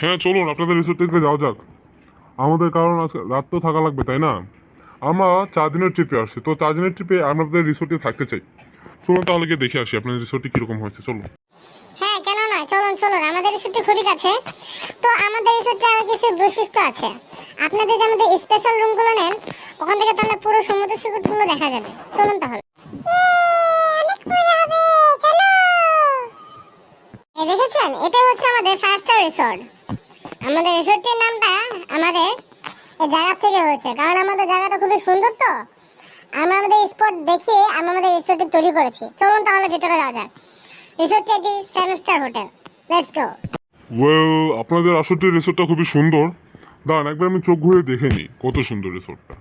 হ্যাঁ চলুন আপনাদের রিসোর্ট থেকে যাওয়া যাক। আমাদের কারণ আজকে রাত তো থাকা লাগবে, তাই না? আমরা 4 দিনের ট্রিপে আসছি, তো 4 দিনের ট্রিপে আমাদের রিসোর্টে থাকতে চাই। চলুন তাহলে গিয়ে দেখে আসি আপনাদের রিসোর্টটি কীরকম হয়েছে, চলুন। হ্যাঁ, কেন নয়, চলুন চলুন। আমাদের রিসোর্টটি খুবই কাছে। তো আমাদের রিসোর্টে আরো কিছু বৈশিষ্ট্য আছে। আপনাদের যে আমাদের স্পেশাল রুমগুলো নেন, ওখান থেকে তাহলে পুরো সমুদ্র সৈকতগুলো দেখা যাবে। চলুন তাহলে। এই দেখেছেন, এটা হচ্ছে আমাদের 5 স্টার রিসোর্ট। আমাদের রিসোর্টের নামটা আমাদের এই জায়গা থেকে হয়েছে, কারণ আমাদের জায়গাটা খুবই সুন্দর। তো আমরা আমাদের স্পট দেখিয়ে আমরা আমাদের রিসোর্টটি তৈরি করেছি। চলুন তাহলে ভিতরে যাওয়া যাক। রিসোর্টটি একটি 7 star hotel. Let's go. Well, আপনাদের আসলে রিসোর্টটা খুবই সুন্দর। দাঁড়ান একবার আমি চোখ ঘুরে দেখে নিই কত সুন্দর রিসোর্টটা।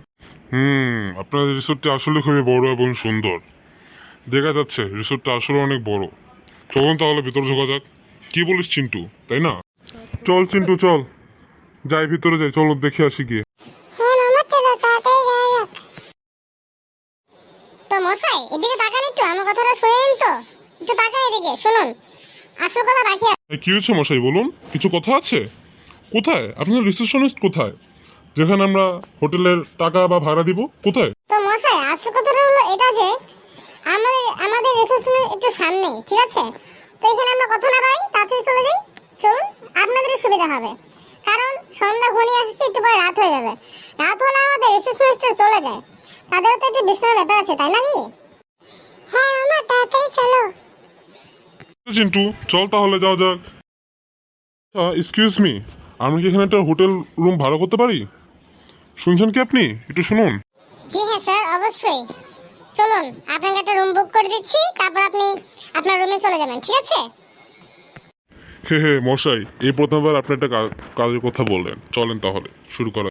আপনাদের রিসোর্টটি আসলে খুবই বড় এবং সুন্দর। দেখা যাচ্ছে রিসোর্টটা আসলে অনেক বড়। চলুন তাহলে ভিতরে ঢোকা যাক। কি বলিস চিন্টু, তাই না? চল চিন্টু চল, যাই ভিতরে যাই, চলো দেখে আসি গিয়ে। হ্যাঁ মামা, চলো তাড়াতাড়ি যাওয়া যাক। তো মশাই, এদিকে তাকান একটু, আমার কথাটা শুনেন তো? একটু তাকান এদিকে, শুনুন। আসল কথা বাকি আছে। কি হয়েছে মশাই, বলুন, কিছু কথা আছে? কোথায় আপনার রিসেপশনিস্ট, কোথায় যেখানে আমরা হোটেলের টাকা বা ভাড়া দিব, কোথায়? তো মশাই, আসল কথাটা হলো এটা যে আমাদের আমাদের রিসেপশনের একটু সামনে, ঠিক আছে? তো এখানে আমরা কথা না বাড়াই, তাড়াতাড়ি চলে যাই। চলুন, আপনাদেরই সুবিধা হবে। কারণ সন্ধ্যা ঘনিয়ে আসছে, একটু পরে রাত হয়ে যাবে। রাত হলে আমাদের রিসেপশনিস্টরা চলে যায়, তাদেরও তো একটু বিশ্রামের ব্যাপার আছে, তাই না কি? হ্যাঁ মামা, তাড়াতাড়ি চলো। চিন্টু চল তাহলে যাওয়া যাক। এক্সকিউজ মি, আমরা কি এখানে একটা হোটেল রুম ভাড়া করতে পারি? শুনছেন কি আপনি? একটু শুনুন। জি হ্যাঁ স্যার, অবশ্যই। চলুন, আপনাকে একটা রুম বুক করে দিচ্ছি, তারপর আপনি আপনার রুমে চলে যাবেন, ঠিক আছে? হে হে মশাই, এই প্রথমবার আপনি একটা কাজের কথা বললেন। চলেন তাহলে শুরু করা।